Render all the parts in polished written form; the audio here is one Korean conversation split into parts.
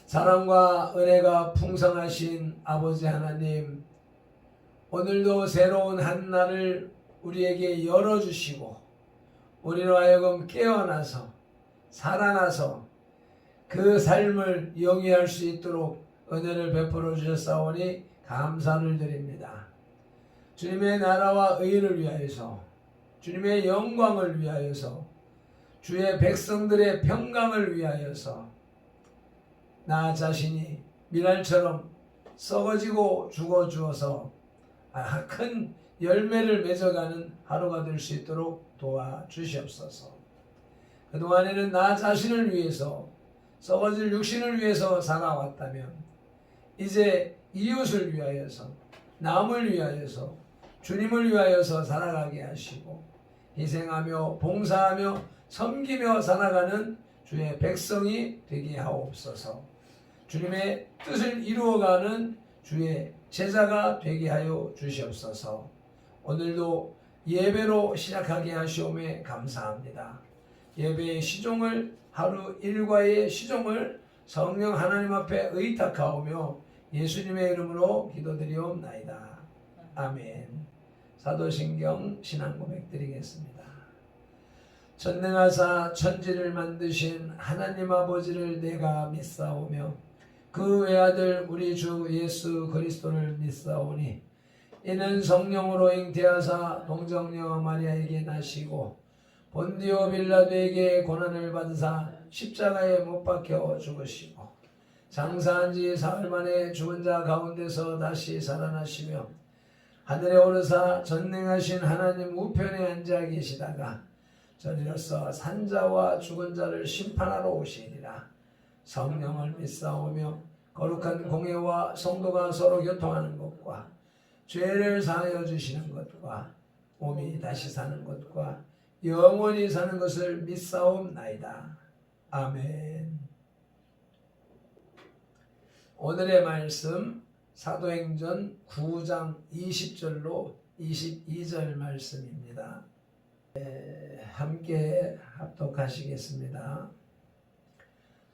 사랑과 은혜가 풍성하신 아버지 하나님, 오늘도 새로운 한 날을 우리에게 열어주시고 우리로 하여금 깨어나서 살아나서 그 삶을 영위할 수 있도록 은혜를 베풀어 주셨사오니 감사를 드립니다. 주님의 나라와 의를 위하여서, 주님의 영광을 위하여서, 주의 백성들의 평강을 위하여서 나 자신이 미랄처럼 썩어지고 죽어 주어서 큰 열매를 맺어가는 하루가 될 수 있도록 도와주시옵소서. 그동안에는 나 자신을 위해서, 썩어질 육신을 위해서 살아왔다면 이제 이웃을 위하여서, 남을 위하여서, 주님을 위하여서 살아가게 하시고 희생하며 봉사하며 섬기며 살아가는 주의 백성이 되게 하옵소서. 주님의 뜻을 이루어가는 주의 제자가 되게 하여 주시옵소서. 오늘도 예배로 시작하게 하시오매 감사합니다. 예배의 시종을, 하루 일과의 시종을 성령 하나님 앞에 의탁하오며 예수님의 이름으로 기도드리옵나이다. 아멘. 사도신경 신앙고백 드리겠습니다. 전능하사 천지를 만드신 하나님 아버지를 내가 믿사오며 그 외아들 우리 주 예수 그리스도를 믿사오니 이는 성령으로 잉태하사 동정녀 마리아에게 나시고 본디오 빌라도에게 고난을 받으사 십자가에 못 박혀 죽으시고 장사한 지 사흘 만에 죽은 자 가운데서 다시 살아나시며 하늘에 오르사 전능하신 하나님 우편에 앉아 계시다가 저리로서 산자와 죽은 자를 심판하러 오시리라. 성령을 믿사오며 거룩한 공예와 성도가 서로 교통하는 것과 죄를 사하여 주시는 것과 몸이 다시 사는 것과 영원히 사는 것을 믿사옵나이다. 아멘. 오늘의 말씀 사도행전 9장 20절로 22절 말씀입니다. 함께 합독하시겠습니다.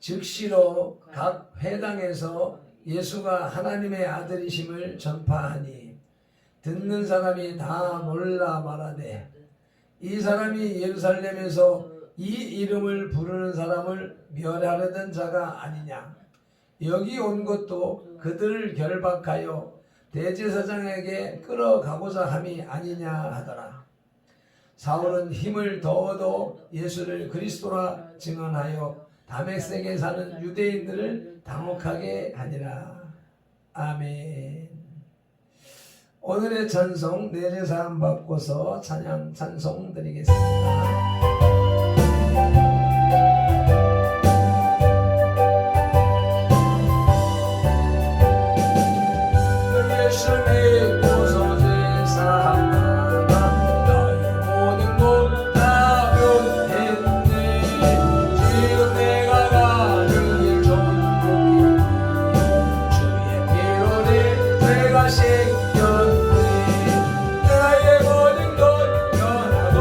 즉시로 각 회당에서 예수가 하나님의 아들이심을 전파하니 듣는 사람이 다 놀라 말하되 이 사람이 예루살렘에서 이 이름을 부르는 사람을 멸하려던 자가 아니냐. 여기 온 것도 그들을 결박하여 대제사장에게 끌어가고자 함이 아니냐 하더라. 사울은 힘을 더 얻어 예수를 그리스도라 증언하여 다메섹에 사는 유대인들을 당혹하게 하니라. 아멘. 오늘의 찬송 내제사함 받고서 찬양 찬송 드리겠습니다. 나의 모든 것 변하고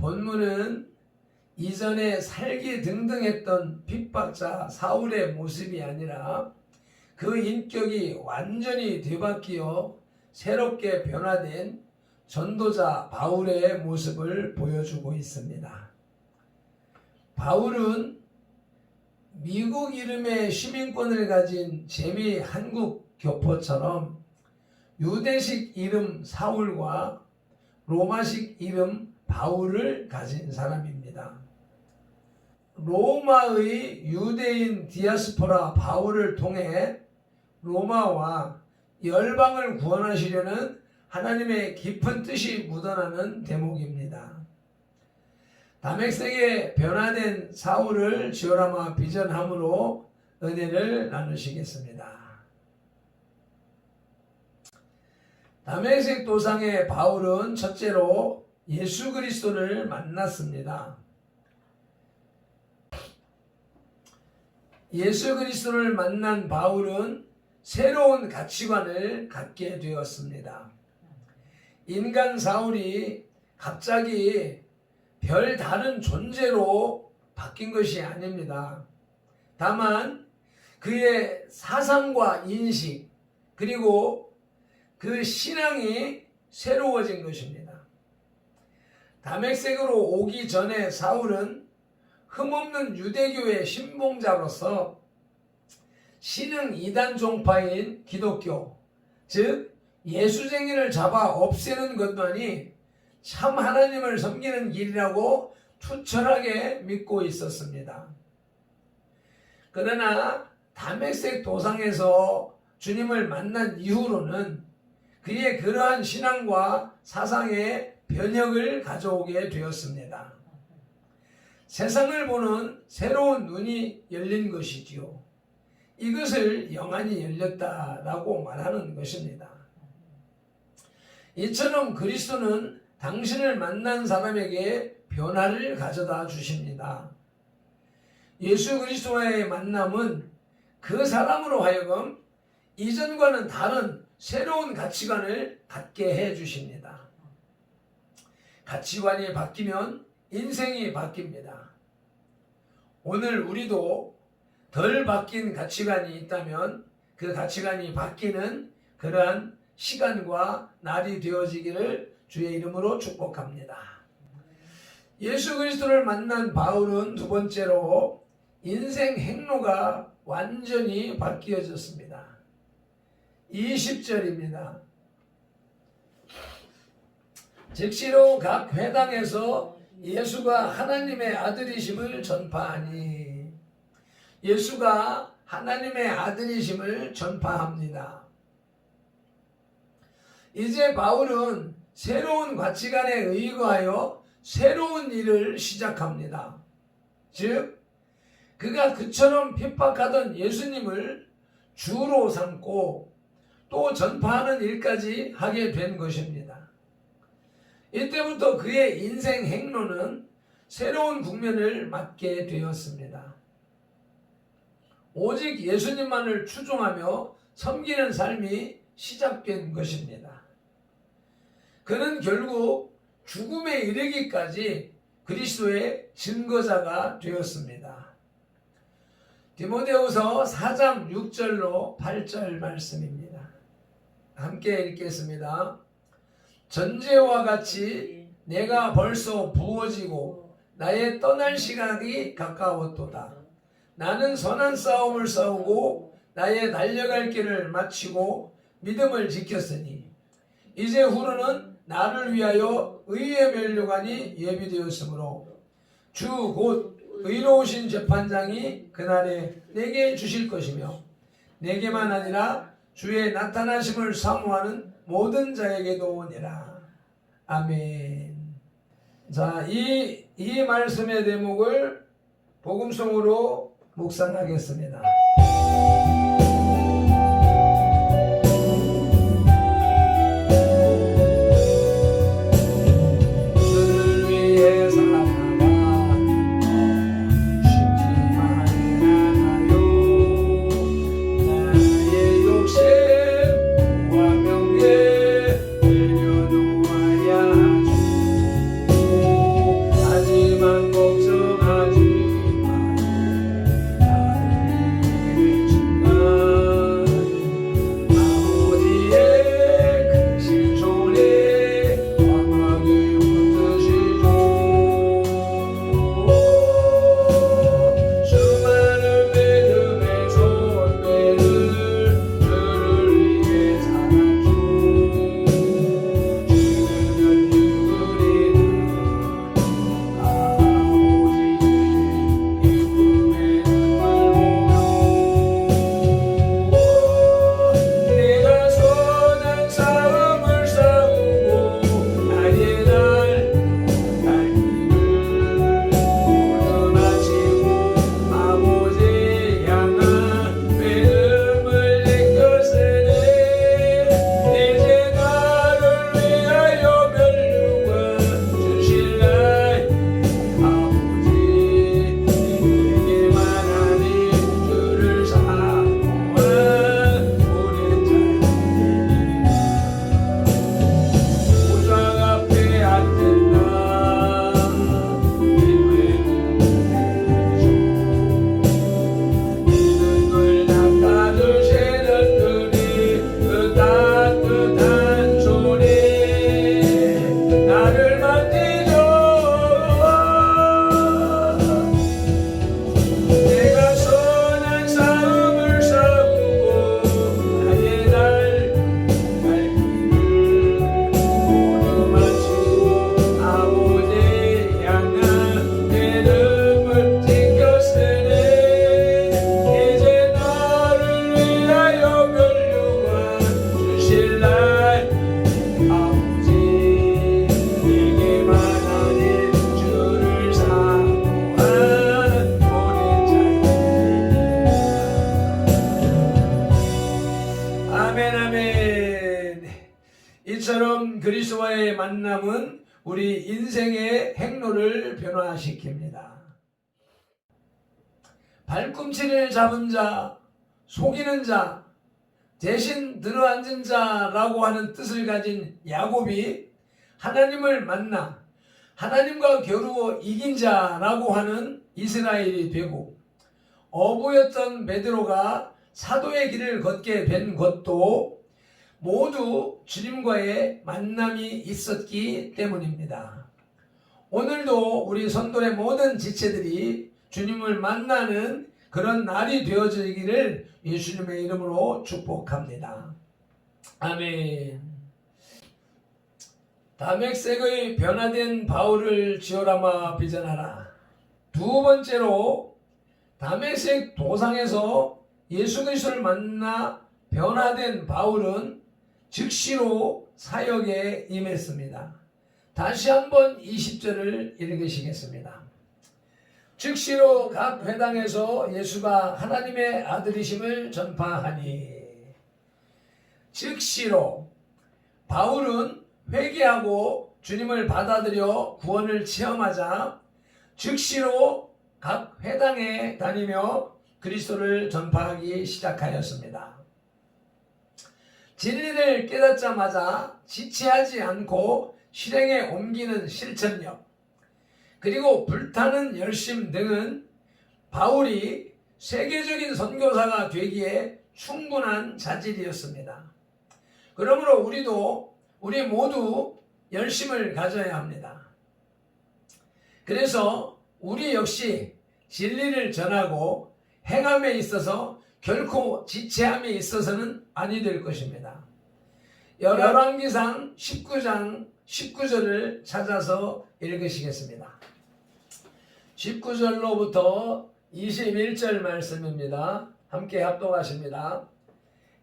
본문은 이전에 살기 등등했던 핍박자 사울의 모습이 아니라 그 인격이 완전히 뒤바뀌어 새롭게 변화된 전도자 바울의 모습을 보여주고 있습니다. 바울은 미국 이름의 시민권을 가진 재미 한국 교포처럼 유대식 이름 사울과 로마식 이름 바울을 가진 사람입니다. 로마의 유대인 디아스포라 바울을 통해 로마와 열방을 구원하시려는 하나님의 깊은 뜻이 묻어나는 대목입니다. 다메섹에 변화된 사울을 지오라마 비전함으로 은혜를 나누시겠습니다. 다메섹 도상의 바울은 첫째로 예수 그리스도를 만났습니다. 예수 그리스도를 만난 바울은 새로운 가치관을 갖게 되었습니다. 인간 사울이 갑자기 별다른 존재로 바뀐 것이 아닙니다. 다만 그의 사상과 인식 그리고 그 신앙이 새로워진 것입니다. 다메섹으로 오기 전에 사울은 흠없는 유대교의 신봉자로서 신흥 이단 종파인 기독교, 즉 예수쟁이를 잡아 없애는 것만이 참 하나님을 섬기는 길이라고 투철하게 믿고 있었습니다. 그러나 다메섹 도상에서 주님을 만난 이후로는 그의 그러한 신앙과 사상에 변혁을 가져오게 되었습니다. 세상을 보는 새로운 눈이 열린 것이지요. 이것을 영안이 열렸다라고 말하는 것입니다. 이처럼 그리스도는 당신을 만난 사람에게 변화를 가져다 주십니다. 예수 그리스도와의 만남은 그 사람으로 하여금 이전과는 다른 새로운 가치관을 갖게 해 주십니다. 가치관이 바뀌면 인생이 바뀝니다. 오늘 우리도 덜 바뀐 가치관이 있다면 그 가치관이 바뀌는 그러한 시간과 날이 되어지기를 주의 이름으로 축복합니다. 예수 그리스도를 만난 바울은 두 번째로 인생 행로가 완전히 바뀌어졌습니다. 20절입니다. 즉시로 각 회당에서 예수가 하나님의 아들이심을 전파하니, 예수가 하나님의 아들이심을 전파합니다. 이제 바울은 새로운 가치관에 의거하여 새로운 일을 시작합니다. 즉 그가 그처럼 핍박하던 예수님을 주로 삼고 또 전파하는 일까지 하게 된 것입니다. 이때부터 그의 인생 행로는 새로운 국면을 맞게 되었습니다. 오직 예수님만을 추종하며 섬기는 삶이 시작된 것입니다. 그는 결국 죽음에 이르기까지 그리스도의 증거자가 되었습니다. 디모데후서 4장 6절로 8절 말씀입니다. 함께 읽겠습니다. 전제와 같이 내가 벌써 부어지고 나의 떠날 시간이 가까웠도다. 나는 선한 싸움을 싸우고 나의 달려갈 길을 마치고 믿음을 지켰으니 이제 후로는 나를 위하여 의의 면류관이 예비되었으므로 주 곧 의로우신 재판장이 그날에 내게 주실 것이며 내게만 아니라 주의 나타나심을 사모하는 모든 자에게도 오니라. 아멘. 자, 이 말씀의 대목을 복음송으로 묵상하겠습니다. 만남은 우리 인생의 행로를 변화시킵니다. 발꿈치를 잡은 자, 속이는 자, 대신 들어앉은 자라고 하는 뜻을 가진 야곱이 하나님을 만나 하나님과 겨루어 이긴 자라고 하는 이스라엘이 되고, 어부였던 베드로가 사도의 길을 걷게 된 것도 모두 주님과의 만남이 있었기 때문입니다. 오늘도 우리 선돌의 모든 지체들이 주님을 만나는 그런 날이 되어지기를 예수님의 이름으로 축복합니다. 아멘. 다맥색의 변화된 바울을 지어라마 비전하라. 두 번째로 다맥색 도상에서 예수 그리스도를 만나 변화된 바울은 즉시로 사역에 임했습니다. 다시 한번 20절을 읽으시겠습니다. 즉시로 각 회당에서 예수가 하나님의 아들이심을 전파하니. 즉시로 바울은 회개하고 주님을 받아들여 구원을 체험하자 즉시로 각 회당에 다니며 그리스도를 전파하기 시작하였습니다. 진리를 깨닫자마자 지체하지 않고 실행에 옮기는 실천력, 그리고 불타는 열심 등은 바울이 세계적인 선교사가 되기에 충분한 자질이었습니다. 그러므로 우리 모두 열심을 가져야 합니다. 그래서 우리 역시 진리를 전하고 행함에 있어서 결코 지체함에 있어서는 아니 될 것입니다. 열왕기상 19장 19절을 찾아서 읽으시겠습니다. 19절로부터 21절 말씀입니다. 함께 합독하십니다.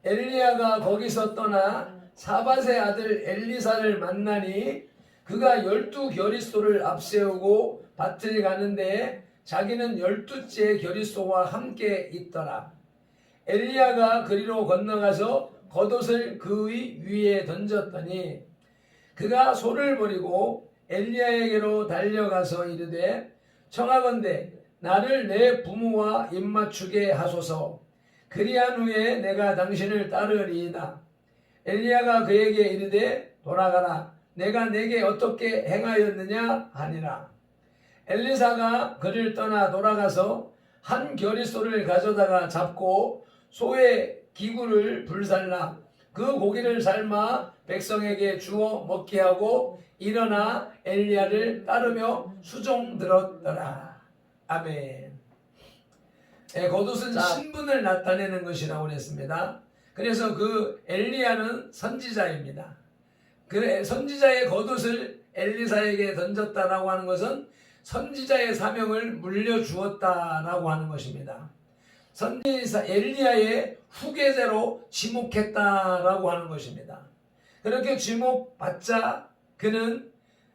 엘리야가 거기서 떠나 사밧의 아들 엘리사를 만나니 그가 12겨리소를 앞세우고 밭을 가는데 자기는 12째 겨리소와 함께 있더라. 엘리야가 그리로 건너가서 겉옷을 그의 위에 던졌더니 그가 소를 버리고 엘리야에게로 달려가서 이르되 청하건대 나를 내 부모와 입맞추게 하소서. 그리한 후에 내가 당신을 따르리이다. 엘리야가 그에게 이르되 돌아가라. 내가 내게 어떻게 행하였느냐 하니라. 엘리사가 그를 떠나 돌아가서 한 겨리소를 가져다가 잡고 소의 기구를 불살라 그 고기를 삶아 백성에게 주어 먹게 하고 일어나 엘리야를 따르며 수종 들었더라. 아멘. 겉옷은 신분을 나타내는 것이라고 했습니다. 그래서 그 엘리야는 선지자입니다. 그 선지자의 겉옷을 엘리사에게 던졌다라고 하는 것은 선지자의 사명을 물려주었다라고 하는 것입니다. 선지자 엘리야의 후계자로 지목했다라고 하는 것입니다. 그렇게 지목받자 그는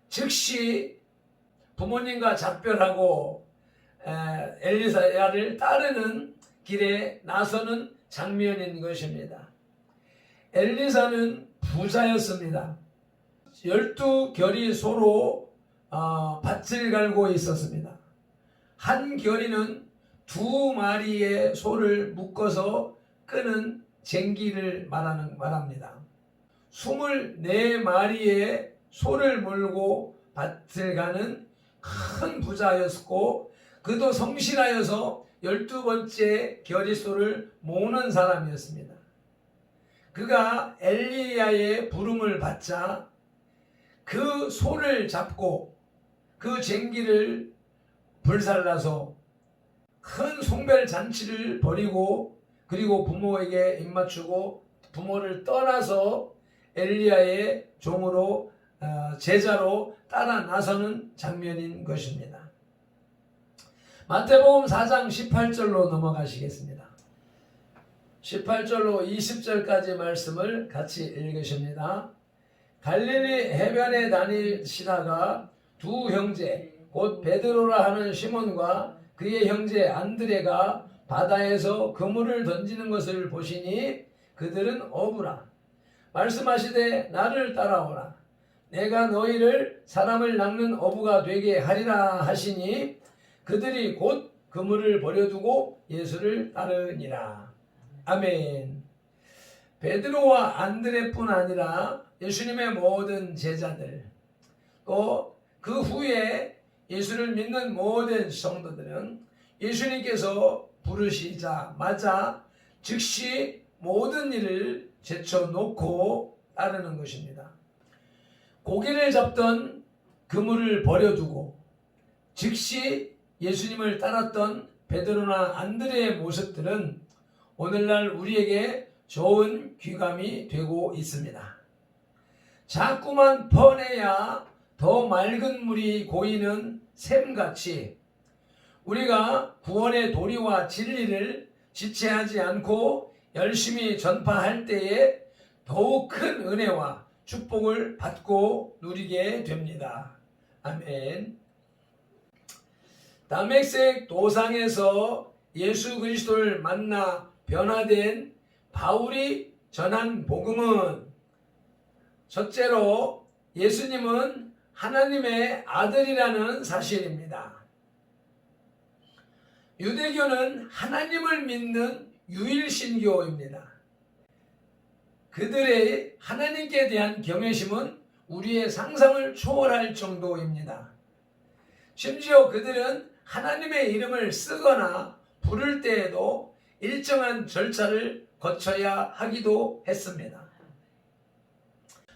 즉시 부모님과 작별하고 엘리사야를 따르는 길에 나서는 장면인 것입니다. 엘리사는 부자였습니다. 12겨리 소로 밭을 갈고 있었습니다. 한 겨리는 2마리의 소를 묶어서 끄는 쟁기를 말합니다. 24마리의 소를 몰고 밭을 가는 큰 부자였고 그도 성실하여서 12번째 겨리소를 모으는 사람이었습니다. 그가 엘리야의 부름을 받자 그 소를 잡고 그 쟁기를 불살라서 큰 송별 잔치를 벌이고 그리고 부모에게 입맞추고 부모를 떠나서 엘리야의 종으로 제자로 따라 나서는 장면인 것입니다. 마태복음 4장 18절로 넘어가시겠습니다. 18절로 20절까지 말씀을 같이 읽으십니다. 갈릴리 해변에 다니시다가 두 형제 곧 베드로라 하는 시몬과 그의 형제 안드레가 바다에서 그물을 던지는 것을 보시니 그들은 어부라. 말씀하시되 나를 따라오라. 내가 너희를 사람을 낚는 어부가 되게 하리라 하시니 그들이 곧 그물을 버려두고 예수를 따르니라. 아멘. 베드로와 안드레뿐 아니라 예수님의 모든 제자들, 또 그 후에 예수를 믿는 모든 성도들은 예수님께서 부르시자마자 즉시 모든 일을 제쳐놓고 따르는 것입니다. 고기를 잡던 그물을 버려두고 즉시 예수님을 따랐던 베드로나 안드레의 모습들은 오늘날 우리에게 좋은 귀감이 되고 있습니다. 자꾸만 퍼내야 더 맑은 물이 고이는 샘같이 우리가 구원의 도리와 진리를 지체하지 않고 열심히 전파할 때에 더욱 큰 은혜와 축복을 받고 누리게 됩니다. 아멘. 다메섹 도상에서 예수 그리스도를 만나 변화된 바울이 전한 복음은 첫째로 예수님은 하나님의 아들이라는 사실입니다. 유대교는 하나님을 믿는 유일신교입니다. 그들의 하나님께 대한 경외심은 우리의 상상을 초월할 정도입니다. 심지어 그들은 하나님의 이름을 쓰거나 부를 때에도 일정한 절차를 거쳐야 하기도 했습니다.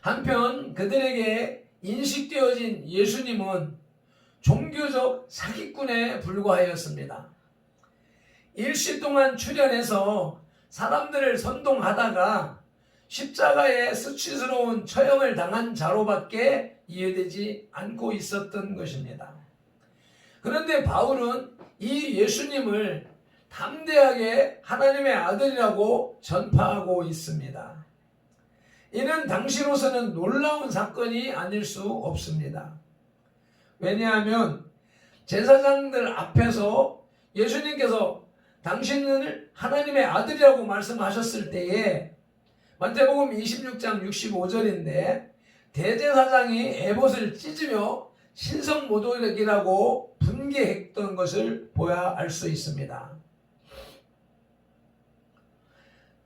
한편 그들에게 인식되어진 예수님은 종교적 사기꾼에 불과하였습니다. 일시 동안 출현해서 사람들을 선동하다가 십자가에 수치스러운 처형을 당한 자로밖에 이해되지 않고 있었던 것입니다. 그런데 바울은 이 예수님을 담대하게 하나님의 아들이라고 전파하고 있습니다. 이는 당시로서는 놀라운 사건이 아닐 수 없습니다. 왜냐하면 제사장들 앞에서 예수님께서 당신을 하나님의 아들이라고 말씀하셨을 때에 마태복음 26장 65절인데 대제사장이 에봇을 찢으며 신성모독이라고 분개했던 것을 보아야 알 수 있습니다.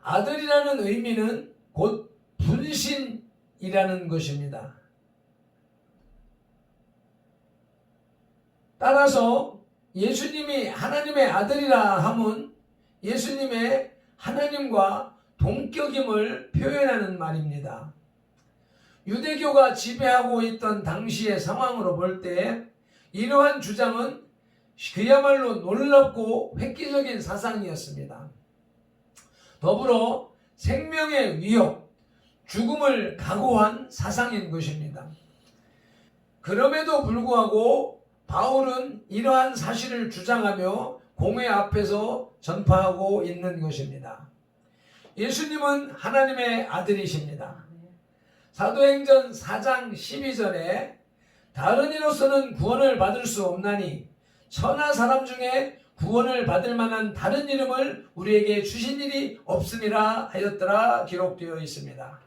아들이라는 의미는 곧 분신이라는 것입니다. 따라서 예수님이 하나님의 아들이라 함은 예수님의 하나님과 동격임을 표현하는 말입니다. 유대교가 지배하고 있던 당시의 상황으로 볼 때 이러한 주장은 그야말로 놀랍고 획기적인 사상이었습니다. 더불어 생명의 위협, 죽음을 각오한 사상인 것입니다. 그럼에도 불구하고 바울은 이러한 사실을 주장하며 공회 앞에서 전파하고 있는 것입니다. 예수님은 하나님의 아들이십니다. 사도행전 4장 12절에 다른 이로서는 구원을 받을 수 없나니 천하 사람 중에 구원을 받을 만한 다른 이름을 우리에게 주신 일이 없음이라 하였더라 기록되어 있습니다.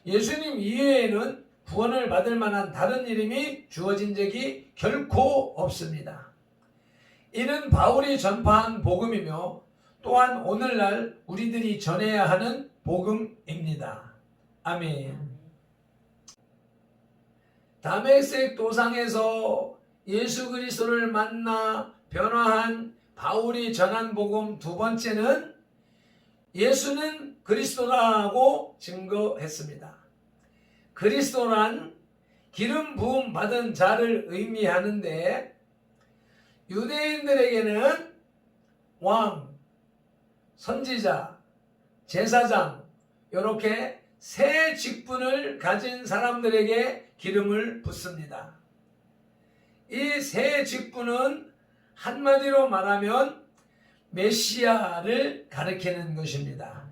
예수님 이외에는 구원을 받을 만한 다른 이름이 주어진 적이 결코 없습니다. 이는 바울이 전파한 복음이며 또한 오늘날 우리들이 전해야 하는 복음입니다. 아멘. 다메섹 도상에서 예수 그리스도를 만나 변화한 바울이 전한 복음 두 번째는 예수는 그리스도라고 증거했습니다. 그리스도란 기름 부음 받은 자를 의미하는데 유대인들에게는 왕, 선지자, 제사장 이렇게 세 직분을 가진 사람들에게 기름을 붓습니다. 이 세 직분은 한마디로 말하면 메시아를 가리키는 것입니다.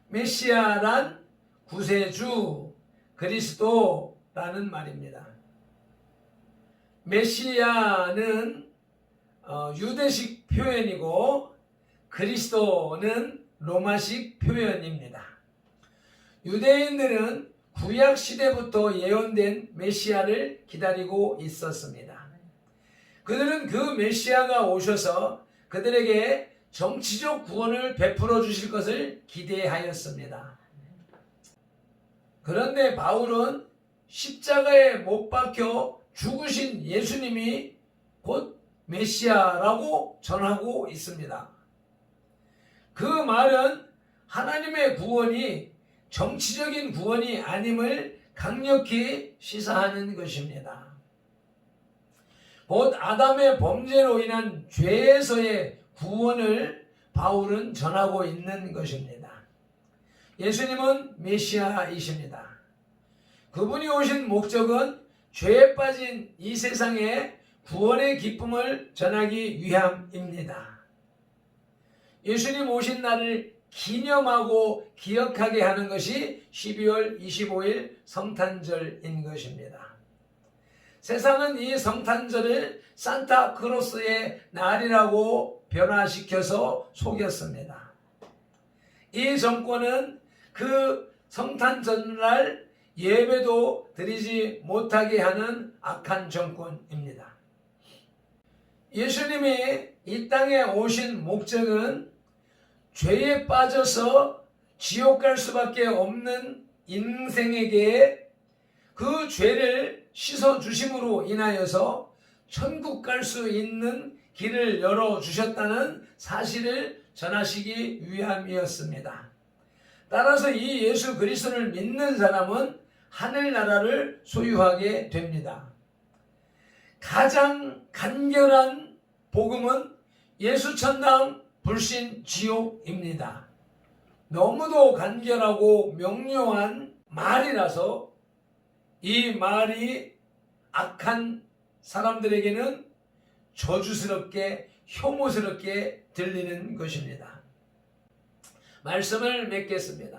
메시아란 구세주, 그리스도라는 말입니다. 메시아는 유대식 표현이고 그리스도는 로마식 표현입니다. 유대인들은 구약 시대부터 예언된 메시아를 기다리고 있었습니다. 그들은 그 메시아가 오셔서 그들에게 정치적 구원을 베풀어 주실 것을 기대하였습니다. 그런데 바울은 십자가에 못 박혀 죽으신 예수님이 곧 메시아라고 전하고 있습니다. 그 말은 하나님의 구원이 정치적인 구원이 아님을 강력히 시사하는 것입니다. 곧 아담의 범죄로 인한 죄에서의 구원을 바울은 전하고 있는 것입니다. 예수님은 메시아이십니다. 그분이 오신 목적은 죄에 빠진 이 세상에 구원의 기쁨을 전하기 위함입니다. 예수님 오신 날을 기념하고 기억하게 하는 것이 12월 25일 성탄절인 것입니다. 세상은 이 성탄절을 산타크로스의 날이라고 변화시켜서 속였습니다. 이 정권은 그 성탄절날 예배도 드리지 못하게 하는 악한 정권입니다. 예수님이 이 땅에 오신 목적은 죄에 빠져서 지옥 갈 수밖에 없는 인생에게 그 죄를 씻어 주심으로 인하여서 천국 갈 수 있는 길을 열어 주셨다는 사실을 전하시기 위함이었습니다. 따라서 이 예수 그리스도를 믿는 사람은 하늘나라를 소유하게 됩니다. 가장 간결한 복음은 예수 천당 불신 지옥입니다. 너무도 간결하고 명료한 말이라서 이 말이 악한 사람들에게는 저주스럽게 혐오스럽게 들리는 것입니다. 말씀을 맺겠습니다.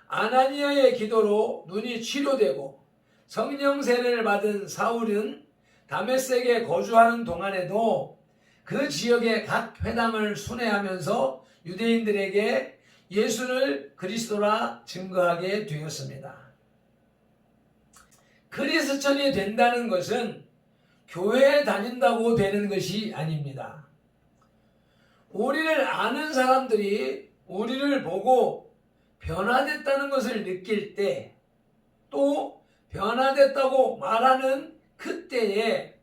아나니아의 기도로 눈이 치료되고 성령 세례를 받은 사울은 다메섹에 거주하는 동안에도 그 지역의 각 회당을 순회하면서 유대인들에게 예수를 그리스도라 증거하게 되었습니다. 크리스천이 된다는 것은 교회에 다닌다고 되는 것이 아닙니다. 우리를 아는 사람들이 우리를 보고 변화됐다는 것을 느낄 때, 또 변화됐다고 말하는 그때에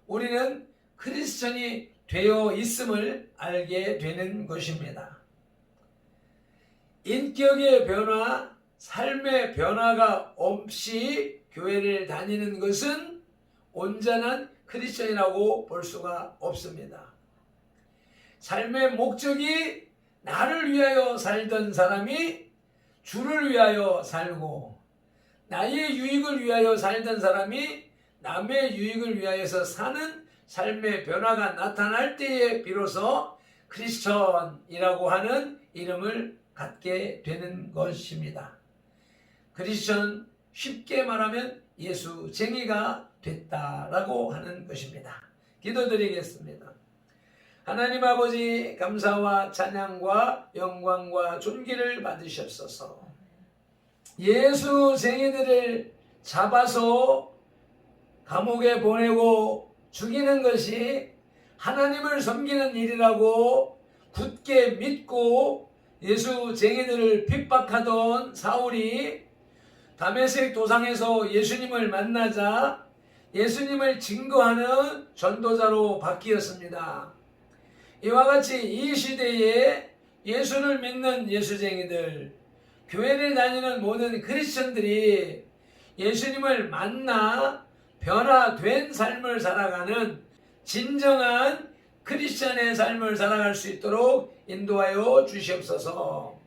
우리는 크리스천이 되어 있음을 알게 되는 것입니다. 인격의 변화, 삶의 변화가 없이 교회를 다니는 것은 온전한 크리스천이라고 볼 수가 없습니다. 삶의 목적이 나를 위하여 살던 사람이 주를 위하여 살고, 나의 유익을 위하여 살던 사람이 남의 유익을 위하여서 사는 삶의 변화가 나타날 때에 비로소 크리스천이라고 하는 이름을 갖게 되는 것입니다. 크리스천, 쉽게 말하면 예수쟁이가 됐다라고 하는 것입니다. 기도드리겠습니다. 하나님 아버지, 감사와 찬양과 영광과 존귀를 받으시옵소서. 예수쟁이들을 잡아서 감옥에 보내고 죽이는 것이 하나님을 섬기는 일이라고 굳게 믿고 예수쟁이들을 핍박하던 사울이 다메섹 도상에서 예수님을 만나자 예수님을 증거하는 전도자로 바뀌었습니다. 이와 같이 이 시대에 예수를 믿는 예수쟁이들, 교회를 다니는 모든 크리스천들이 예수님을 만나 변화된 삶을 살아가는 진정한 크리스천의 삶을 살아갈 수 있도록 인도하여 주시옵소서.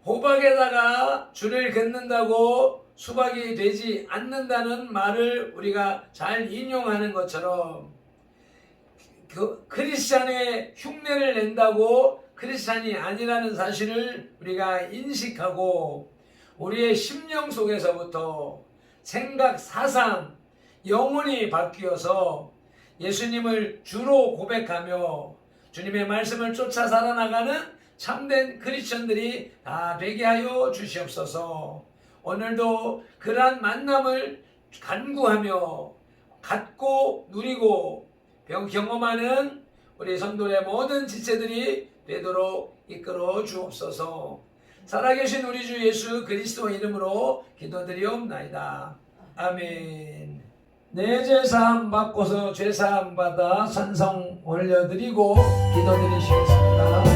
호박에다가 줄을 긋는다고 수박이 되지 않는다는 말을 우리가 잘 인용하는 것처럼, 그 크리스찬의 흉내를 낸다고 크리스찬이 아니라는 사실을 우리가 인식하고 우리의 심령 속에서부터 생각, 사상, 영혼이 바뀌어서 예수님을 주로 고백하며 주님의 말씀을 쫓아 살아나가는 참된 크리스천들이 다 되게 하여 주시옵소서. 오늘도 그러한 만남을 간구하며 갖고 누리고 경험하는 우리 성도의 모든 지체들이 되도록 이끌어 주옵소서. 살아계신 우리 주 예수 그리스도 이름으로 기도드리옵나이다. 아멘. 내 죄사함 받고서 죄사함 받아 찬송 올려드리고 기도드리시겠습니다.